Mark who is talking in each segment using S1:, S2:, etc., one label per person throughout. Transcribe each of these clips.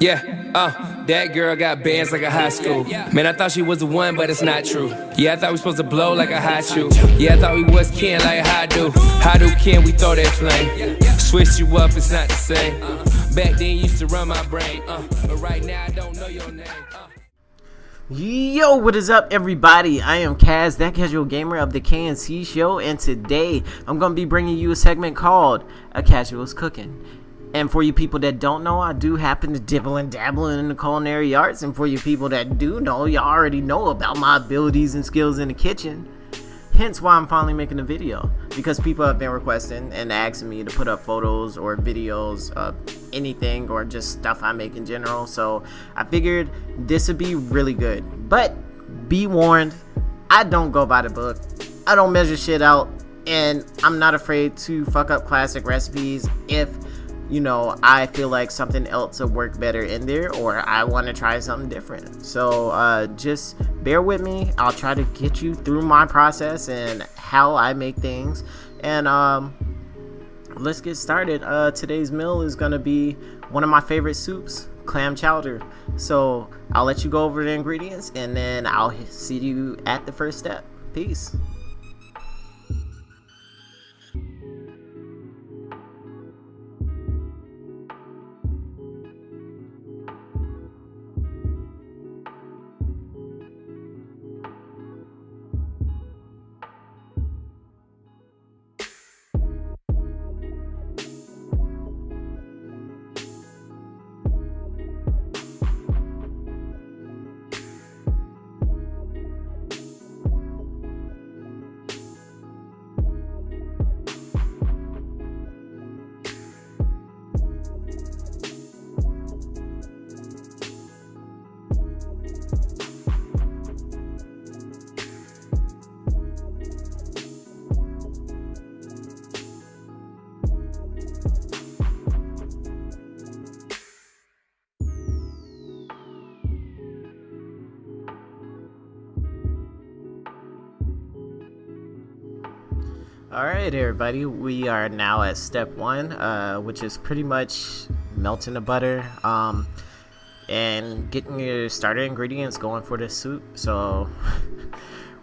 S1: Yeah, that girl got bands like a high school. Man, I thought she was the one, but it's not true. Yeah, I thought we supposed to blow like a hot shoe. Yeah, I thought we was kin like how do. How do kin, we throw that flame. Switch you up, it's not the same. Back then you used to run my brain. But right now I don't know your name.
S2: Yo, what is up, everybody? I am Kaz, that casual gamer of the KNC show, and today I'm going to be bringing you a segment called A Casual's Cooking. And for you people that don't know, I do happen to dibble and dabble in the culinary arts, and for you people that do know, you already know about my abilities and skills in the kitchen. Hence why I'm finally making a video, because people have been requesting and asking me to put up photos or videos of anything or just stuff I make in general. So I figured this would be really good. But be warned, I don't go by the book. I don't measure shit out, and I'm not afraid to fuck up classic recipes if, you know, I feel like something else will work better in there, or I want to try something different. So just bear with me. I'll try to get you through my process and how I make things. And let's get started. Today's meal is going to be one of my favorite soups, clam chowder. So I'll let you go over the ingredients, and then I'll see you at the first step. Peace. Alright, everybody, we are now at step one, which is pretty much melting the butter and getting your starter ingredients going for this soup. So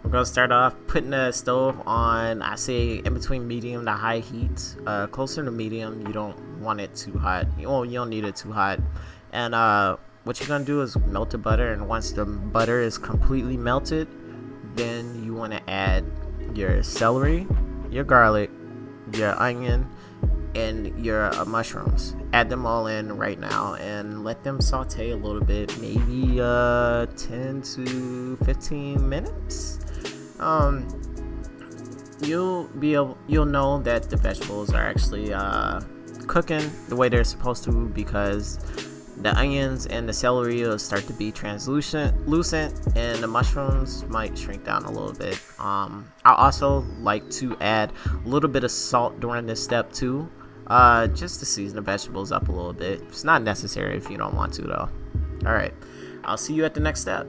S2: we're going to start off putting the stove on, I say, in between medium to high heat. Closer to medium. You don't want it too hot. Well, you don't need it too hot. And what you're going to do is melt the butter, and once the butter is completely melted, then you want to add your celery, your garlic, your onion, and your mushrooms. Add them all in right now and let them saute a little bit, maybe 10 to 15 minutes. You'll know that the vegetables are actually cooking the way they're supposed to, because the onions and the celery will start to be translucent, and the mushrooms might shrink down a little bit. I also like to add a little bit of salt during this step too, just to season the vegetables up a little bit. It's not necessary if you don't want to, though. All right, I'll see you at the next step.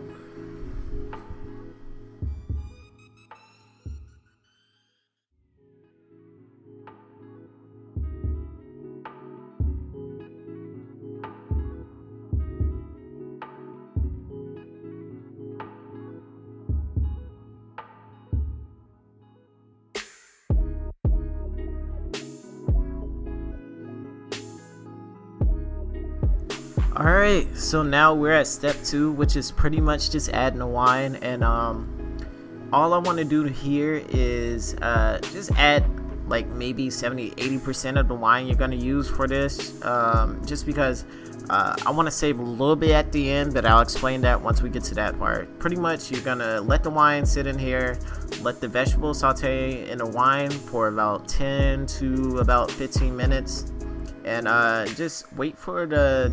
S2: Alright, so now we're at step two, which is pretty much just adding the wine. And all I want to do here is just add like maybe 70-80% of the wine you're going to use for this, just because I want to save a little bit at the end, but I'll explain that once we get to that part. Pretty much you're going to let the wine sit in here, let the vegetables saute in the wine for about 10 to about 15 minutes. And just wait for the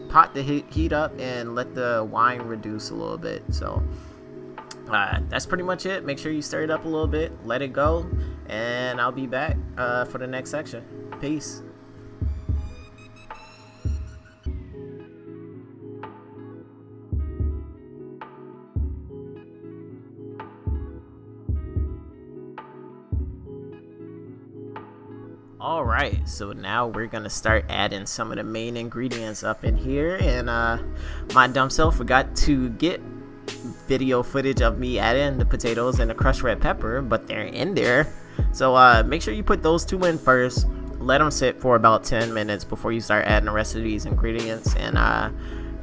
S2: pot to heat up and let the wine reduce a little bit. So that's pretty much it. Make sure you stir it up a little bit, let it go, and I'll be back for the next section. Peace. Alright, so now we're gonna start adding some of the main ingredients up in here, and my dumb self forgot to get video footage of me adding the potatoes and the crushed red pepper, but they're in there. So make sure you put those two in first, let them sit for about 10 minutes before you start adding the rest of these ingredients, and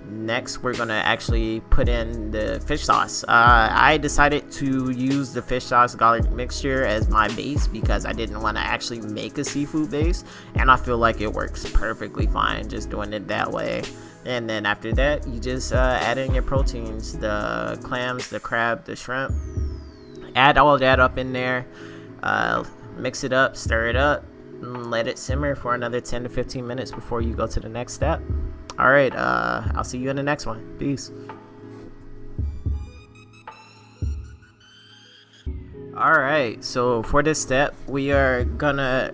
S2: next we're gonna actually put in the fish sauce. I decided to use the fish sauce garlic mixture as my base because I didn't want to actually make a seafood base, and I feel like it works perfectly fine just doing it that way. And then after that, you just add in your proteins, the clams, the crab, the shrimp. Add all that up in there, mix it up, stir it up, and let it simmer for another 10 to 15 minutes before you go to the next step. Alright, I'll see you in the next one. Peace. Alright, so for this step, we are gonna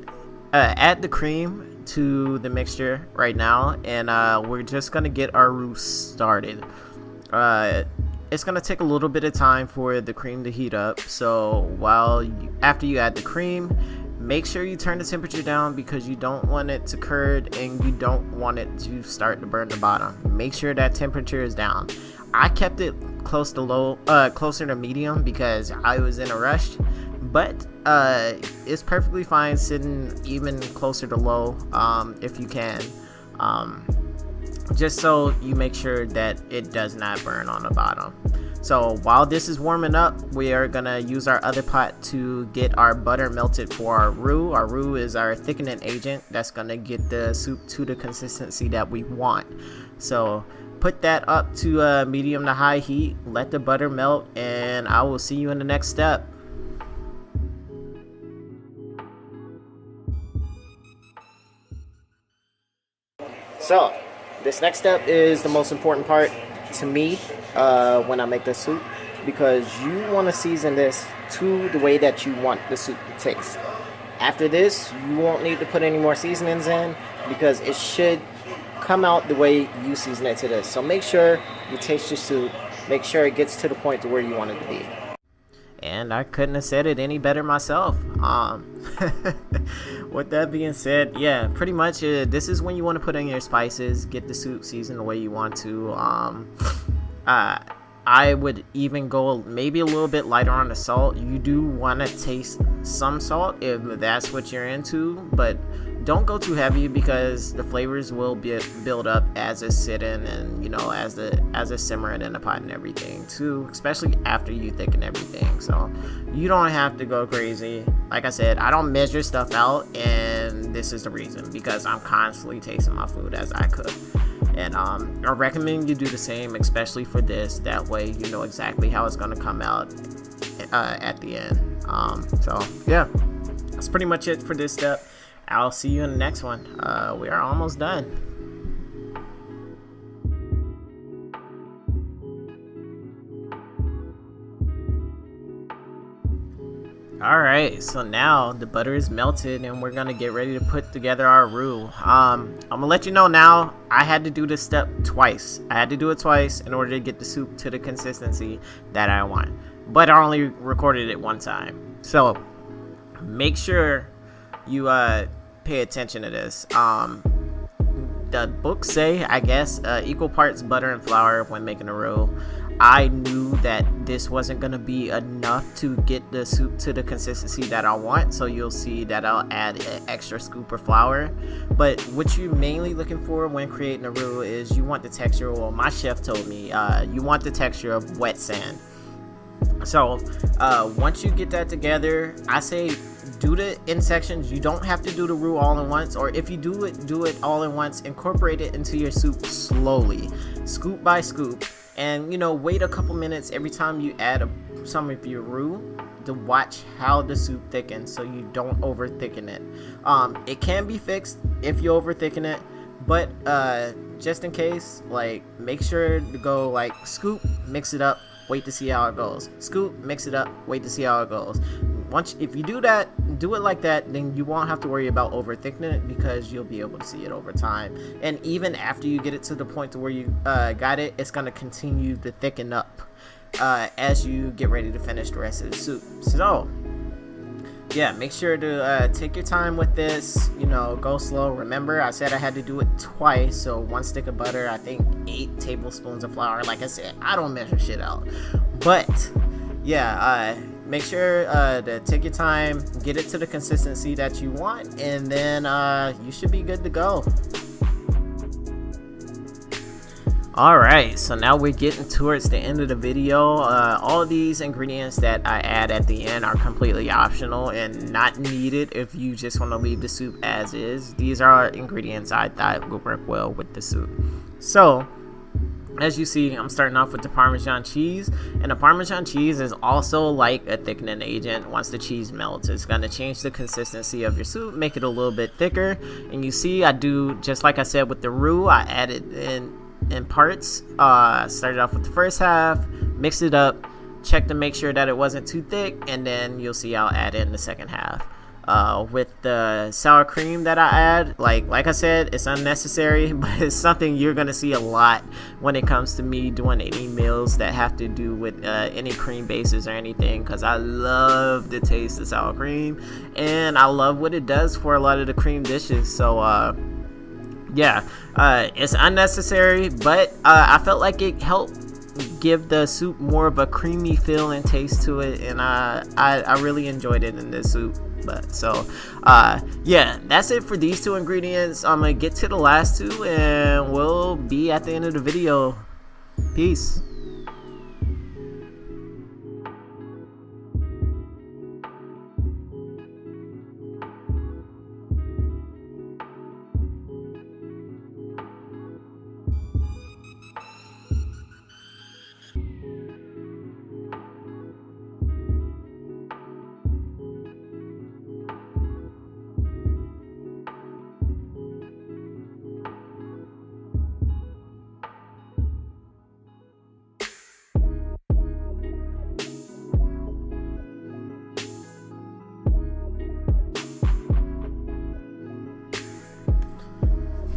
S2: add the cream to the mixture right now, and we're just gonna get our roux started. It's gonna take a little bit of time for the cream to heat up, so after you add the cream, make sure you turn the temperature down because you don't want it to curd and you don't want it to start to burn the bottom. Make sure that temperature is down. I kept it closer to medium because I was in a rush, but it's perfectly fine sitting even closer to low if you can, just so you make sure that it does not burn on the bottom. So while this is warming up, we are gonna use our other pot to get our butter melted for our roux. Our roux is our thickening agent that's gonna get the soup to the consistency that we want. So put that up to medium to high heat, let the butter melt, and I will see you in the next step. So this next step is the most important part to me when I make the soup, because you want to season this to the way that you want the soup to taste. After this, you won't need to put any more seasonings in because it should come out the way you season it to this. So make sure you taste your soup, make sure it gets to the point to where you want it to be. And I couldn't have said it any better myself. With that being said, yeah, pretty much this is when you want to put in your spices, get the soup seasoned the way you want to. I would even go maybe a little bit lighter on the salt. You do want to taste some salt if that's what you're into, but don't go too heavy because the flavors will build up as it's sitting and, you know, as it's simmering in the pot and everything too, especially after you thicken everything. So you don't have to go crazy. Like I said, I don't measure stuff out, and this is the reason, because I'm constantly tasting my food as I cook. And I recommend you do the same, especially for this. That way you know exactly how it's going to come out at the end. So yeah, that's pretty much it for this step. I'll see you in the next one. We are almost done. Alright, so now the butter is melted and we're gonna get ready to put together our roux. I'm gonna let you know now, I had to do this step twice. I had to do it twice in order to get the soup to the consistency that I want. But I only recorded it one time. So make sure you pay attention to this. The books say, I guess, equal parts butter and flour when making a roux. I knew that this wasn't going to be enough to get the soup to the consistency that I want, so you'll see that I'll add an extra scoop of flour. But what you're mainly looking for when creating a roux is you want the texture, well, my chef told me, you want the texture of wet sand. So once you get that together, I say do it in sections. You don't have to do the roux all at once, or if you do it all at once. Incorporate it into your soup slowly, scoop by scoop, and, you know, wait a couple minutes every time you add some of your roux to watch how the soup thickens, so you don't over thicken it. It can be fixed if you over thicken it, but just in case, like, make sure to go like scoop, mix it up, wait to see how it goes. Scoop, mix it up, wait to see how it goes. If you do that, do it like that, then you won't have to worry about over thickening it, because you'll be able to see it over time. And even after you get it to the point to where you got it, it's going to continue to thicken up as you get ready to finish the rest of the soup. So yeah, make sure to take your time with this. You know, go slow. Remember, I said I had to do it twice. So 1 stick of butter, I think 8 tablespoons of flour. Like I said, I don't measure shit out. But yeah, make sure to take your time, get it to the consistency that you want, and then you should be good to go. Alright, so now we're getting towards the end of the video. All of these ingredients that I add at the end are completely optional and not needed if you just want to leave the soup as is. These are ingredients I thought would work well with the soup. So, as you see, I'm starting off with the Parmesan cheese, and the Parmesan cheese is also like a thickening agent. Once the cheese melts, it's going to change the consistency of your soup, make it a little bit thicker. And you see, I do, just like I said with the roux, I added in parts. Started off with the first half, mixed it up, check to make sure that it wasn't too thick, and then you'll see I'll add in the second half. With the sour cream that I add, like I said, it's unnecessary, but it's something you're gonna see a lot when it comes to me doing any meals that have to do with any cream bases or anything, because I love the taste of sour cream and I love what it does for a lot of the cream dishes. So yeah, it's unnecessary, but I felt like it helped give the soup more of a creamy feel and taste to it, and I really enjoyed it in this soup. But so yeah, that's it for these 2 ingredients. I'm gonna get to the last 2 and we'll be at the end of the video. Peace.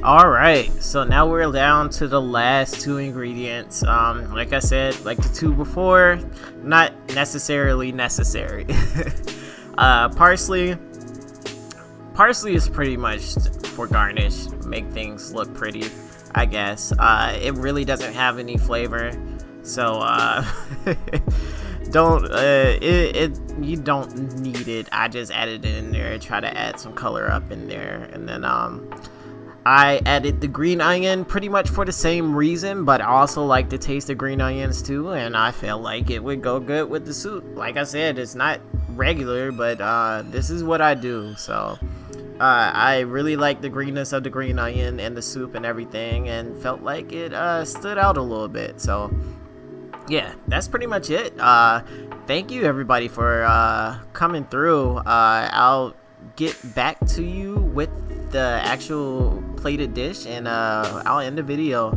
S2: Alright, so now we're down to the last 2 ingredients. Like I said, like the 2 before, not necessarily necessary. Parsley is pretty much for garnish, make things look pretty, I guess. It really doesn't have any flavor, so you don't need it. I just added it in there, try to add some color up in there, and then I added the green onion pretty much for the same reason, but I also like the taste of green onions too, and I felt like it would go good with the soup. Like I said, it's not regular, but this is what I do. So I really like the greenness of the green onion and the soup and everything, and felt like it stood out a little bit. So yeah, that's pretty much it. Thank you everybody for coming through. I'll get back to you with the actual plated dish, and I'll end the video.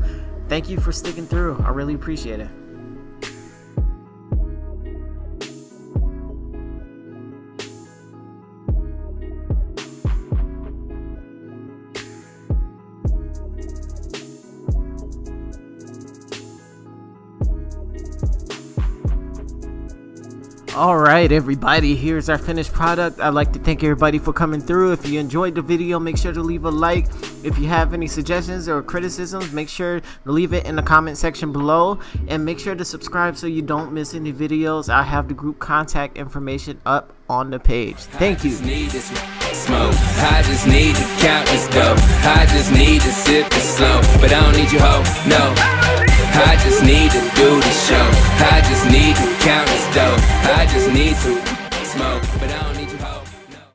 S2: Thank you for sticking through. I really appreciate it. Alright everybody, here's our finished product. I'd like to thank everybody for coming through. If you enjoyed the video, make sure to leave a like. If you have any suggestions or criticisms, make sure to leave it in the comment section below. And make sure to subscribe so you don't miss any videos. I have the group contact information up on the page. Thank you.
S1: I just need to count this dough. I just need to sip it slow. But I don't need you, ho, no. I just need to do the show. I just need to count this dough. I just need to smoke, but I don't need